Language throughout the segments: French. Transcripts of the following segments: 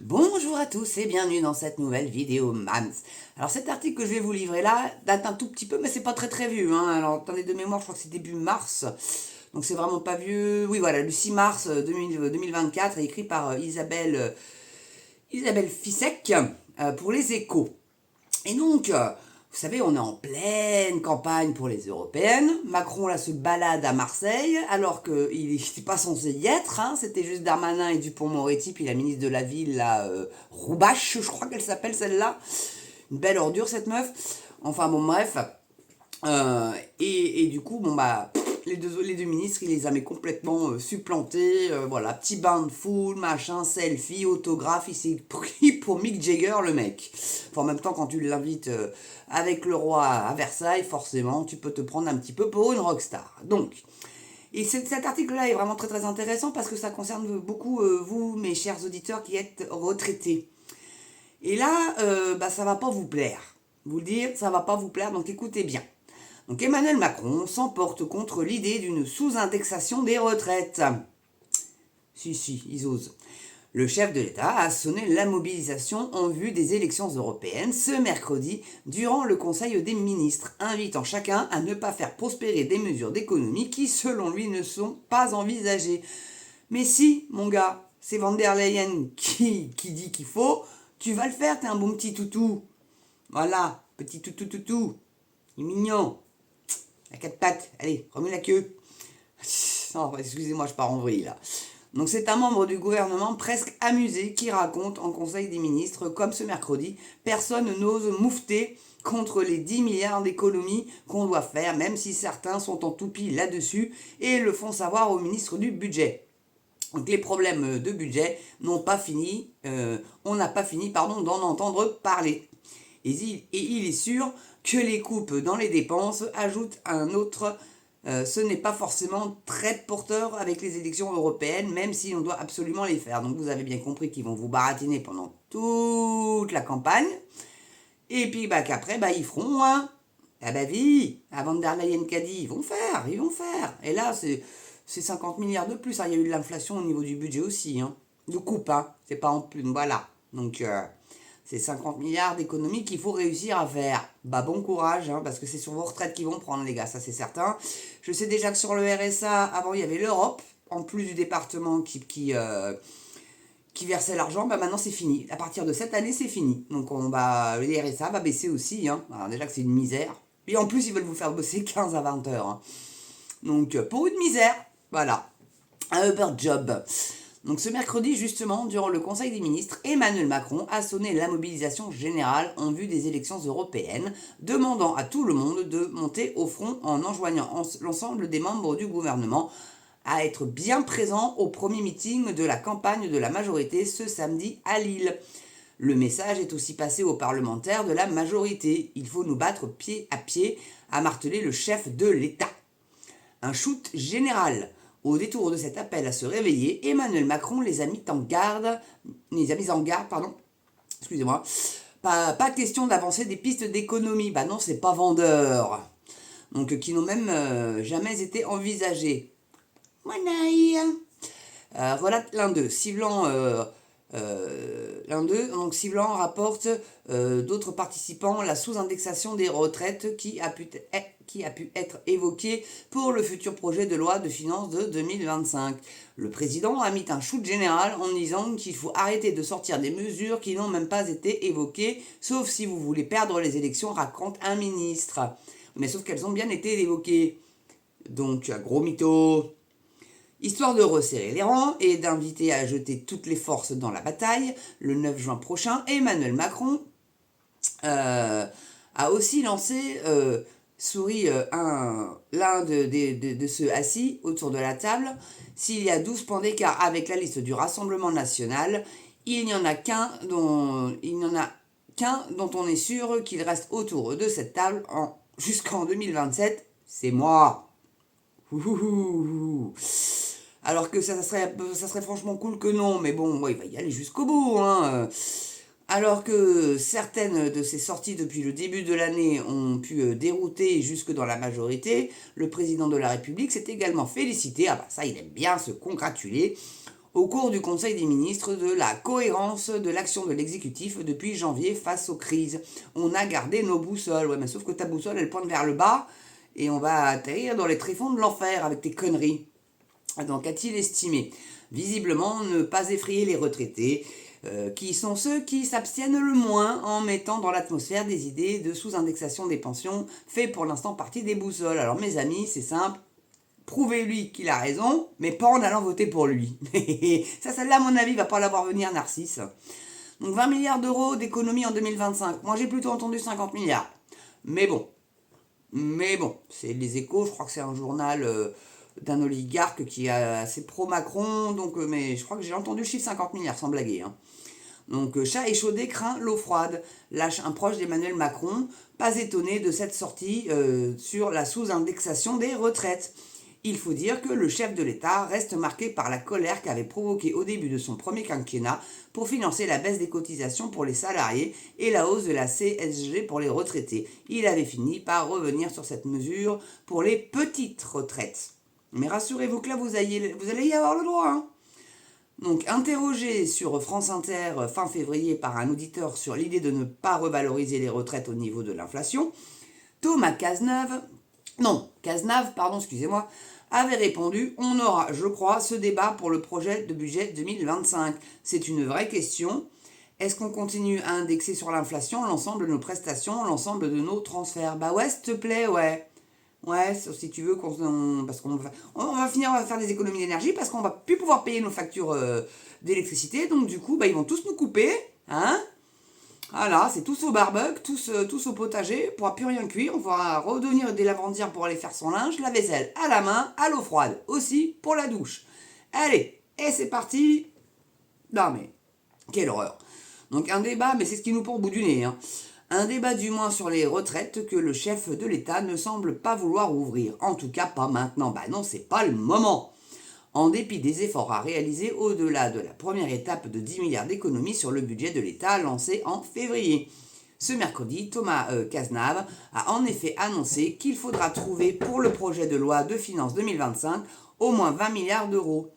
Bonjour à tous et bienvenue dans cette nouvelle vidéo MAMS. Alors cet article que je vais vous livrer là date un tout petit peu mais c'est pas très vieux. Alors attendez de mémoire, je crois que c'est début mars. Donc c'est vraiment pas vieux. Oui voilà, le 6 mars 2024 écrit par Isabelle Fissek pour les Échos. Et donc, vous savez, on est en pleine campagne pour les européennes. Macron, là, se balade à Marseille, alors qu'il n'était pas censé y être. C'était juste Darmanin et Dupond-Moretti, puis la ministre de la Ville, là, Roubache, je crois qu'elle s'appelle celle-là. Une belle ordure, cette meuf. Enfin, bon, bref. Et du coup, bon, bah, les deux ministres, il les a mis complètement supplantés. Voilà, petit bain de foule, machin, selfie, autographe. Il s'est pris pour Mick Jagger, le mec. Enfin, en même temps, quand tu l'invites avec le roi à Versailles, forcément, tu peux te prendre un petit peu pour une rockstar. Donc, et cet article-là est vraiment très intéressant parce que ça concerne beaucoup vous, mes chers auditeurs, qui êtes retraités. Et là, ça va pas vous plaire. Vous le dire, ça va pas vous plaire, donc écoutez bien. Donc Emmanuel Macron s'emporte contre l'idée d'une sous-indexation des retraites. Si, ils osent. Le chef de l'État a sonné la mobilisation en vue des élections européennes ce mercredi durant le Conseil des ministres, invitant chacun à ne pas faire prospérer des mesures d'économie qui, selon lui, ne sont pas envisagées. Mais si, mon gars, c'est Van der Leyen qui dit qu'il faut, tu vas le faire, t'es un bon petit toutou. Voilà, petit toutou, il est mignon. À quatre pattes, allez, remets la queue. Non, excusez-moi, je pars en vrille là. Donc c'est un membre du gouvernement presque amusé qui raconte en Conseil des ministres, comme ce mercredi, personne n'ose moufter contre les 10 milliards d'économies qu'on doit faire, même si certains sont en toupie là-dessus et le font savoir au ministre du budget. Donc les problèmes de budget n'ont pas fini, on n'a pas fini d'en entendre parler. Et il est sûr que les coupes dans les dépenses ajoutent un autre. Ce n'est pas forcément très porteur avec les élections européennes, même si on doit absolument les faire. Donc vous avez bien compris qu'ils vont vous baratiner pendant toute la campagne. Et puis qu'après, ils feront vie. À Van der Leyen qu'a dit, ils vont faire. Et là, c'est 50 milliards de plus. Il y a eu de l'inflation au niveau du budget aussi. De coupe, c'est pas en plus. Voilà. Donc c'est 50 milliards d'économies qu'il faut réussir à faire. Bon courage, parce que c'est sur vos retraites qu'ils vont prendre, les gars, ça c'est certain. Je sais déjà que sur le RSA, avant il y avait l'Europe, en plus du département qui versait l'argent, maintenant c'est fini. À partir de cette année, c'est fini. Donc le RSA va baisser aussi. Alors déjà que c'est une misère. Et en plus, ils veulent vous faire bosser 15 à 20 heures. Donc pour une misère, voilà. Un Uber Job. Donc ce mercredi, justement, durant le Conseil des ministres, Emmanuel Macron a sonné la mobilisation générale en vue des élections européennes, demandant à tout le monde de monter au front en enjoignant l'ensemble des membres du gouvernement à être bien présents au premier meeting de la campagne de la majorité ce samedi à Lille. Le message est aussi passé aux parlementaires de la majorité. Il faut nous battre pied à pied, a martelé le chef de l'État. Un shoot général. Au détour de cet appel à se réveiller, Emmanuel Macron les a mis en garde, excusez-moi, pas question d'avancer des pistes d'économie, non, c'est pas vendeur, donc qui n'ont même jamais été envisagées. Voilà l'un d'eux, Ciblan rapporte d'autres participants la sous-indexation des retraites qui a pu être évoquée pour le futur projet de loi de finances de 2025. Le président a mis un shoot général en disant qu'il faut arrêter de sortir des mesures qui n'ont même pas été évoquées, sauf si vous voulez perdre les élections, raconte un ministre. Mais sauf qu'elles ont bien été évoquées. Donc, gros mytho. Histoire de resserrer les rangs et d'inviter à jeter toutes les forces dans la bataille, le 9 juin prochain, Emmanuel Macron a aussi lancé, l'un de ceux assis autour de la table, s'il y a 12 points d'écart avec la liste du Rassemblement national, il n'y en a qu'un dont on est sûr qu'il reste autour de cette table jusqu'en 2027, c'est moi. Alors que ça serait franchement cool que non, mais bon, il va y aller jusqu'au bout. Alors que certaines de ses sorties depuis le début de l'année ont pu dérouter jusque dans la majorité, le président de la République s'est également félicité, ça il aime bien se congratuler, au cours du Conseil des ministres de la cohérence de l'action de l'exécutif depuis janvier face aux crises. On a gardé nos boussoles. Ouais, mais sauf que ta boussole, elle pointe vers le bas et on va atterrir dans les tréfonds de l'enfer avec tes conneries. Donc, a-t-il estimé visiblement ne pas effrayer les retraités, qui sont ceux qui s'abstiennent le moins en mettant dans l'atmosphère des idées de sous-indexation des pensions, fait pour l'instant partie des boussoles. Alors mes amis, c'est simple, prouvez-lui qu'il a raison, mais pas en allant voter pour lui. Ça, celle-là, à mon avis, va pas l'avoir venir, Narcisse. Donc 20 milliards d'euros d'économie en 2025. Moi, j'ai plutôt entendu 50 milliards. Mais bon, c'est les Échos, je crois que c'est un journal d'un oligarque qui est assez pro-Macron, donc, mais je crois que j'ai entendu le chiffre 50 milliards, sans blaguer. Hein. Donc, chat échaudé craint l'eau froide, lâche un proche d'Emmanuel Macron, pas étonné de cette sortie sur la sous-indexation des retraites. Il faut dire que le chef de l'État reste marqué par la colère qu'avait provoquée au début de son premier quinquennat pour financer la baisse des cotisations pour les salariés et la hausse de la CSG pour les retraités. Il avait fini par revenir sur cette mesure pour les petites retraites. Mais rassurez-vous que là, vous allez y avoir le droit. Hein. Donc, interrogé sur France Inter fin février par un auditeur sur l'idée de ne pas revaloriser les retraites au niveau de l'inflation, Thomas Cazenave, excusez-moi, avait répondu « On aura, je crois, ce débat pour le projet de budget 2025. C'est une vraie question. Est-ce qu'on continue à indexer sur l'inflation l'ensemble de nos prestations, l'ensemble de nos transferts ?» Bah ouais, s'il te plaît, ouais. Ouais, si tu veux, parce qu'on va finir à faire des économies d'énergie parce qu'on va plus pouvoir payer nos factures d'électricité. Donc du coup, bah, ils vont tous nous couper. Hein. Voilà, c'est tous au barbecue, tous au potager, on pourra plus rien cuire, on pourra redevenir des lavandières pour aller faire son linge, la vaisselle à la main, à l'eau froide, aussi pour la douche. Allez, et c'est parti. Non mais, quelle horreur. Donc un débat, mais c'est ce qui nous pend au bout du nez. Hein. Un débat du moins sur les retraites que le chef de l'État ne semble pas vouloir ouvrir. En tout cas pas maintenant, bah non, c'est pas le moment. En dépit des efforts à réaliser au-delà de la première étape de 10 milliards d'économies sur le budget de l'État lancé en février. Ce mercredi, Thomas Cazenave a en effet annoncé qu'il faudra trouver pour le projet de loi de finances 2025 au moins 20 milliards d'euros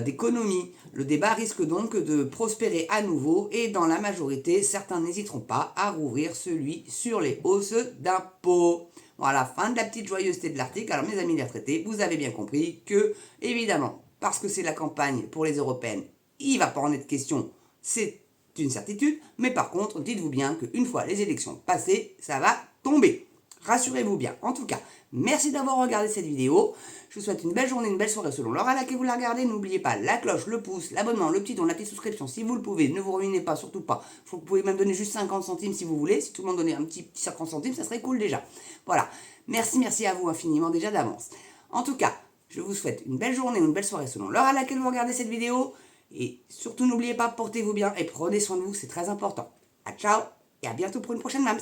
d'économies. Le débat risque donc de prospérer à nouveau et dans la majorité, certains n'hésiteront pas à rouvrir celui sur les hausses d'impôts. Voilà, fin de la petite joyeuseté de l'article. Alors mes amis les retraités, vous avez bien compris que, évidemment, parce que c'est la campagne pour les européennes, il ne va pas en être question, c'est une certitude, mais par contre, dites-vous bien qu'une fois les élections passées, ça va tomber. Rassurez-vous bien. En tout cas, merci d'avoir regardé cette vidéo. Je vous souhaite une belle journée, une belle soirée selon l'heure à laquelle vous la regardez. N'oubliez pas la cloche, le pouce, l'abonnement, le petit don, la petite souscription si vous le pouvez. Ne vous ruinez pas, surtout pas. Vous pouvez même donner juste 50 centimes si vous voulez. Si tout le monde donnait un petit 50 centimes, ça serait cool déjà. Voilà. Merci à vous infiniment déjà d'avance. En tout cas, je vous souhaite une belle journée ou une belle soirée selon l'heure à laquelle vous regardez cette vidéo. Et surtout, n'oubliez pas, portez-vous bien et prenez soin de vous, c'est très important. À ciao et à bientôt pour une prochaine Mams.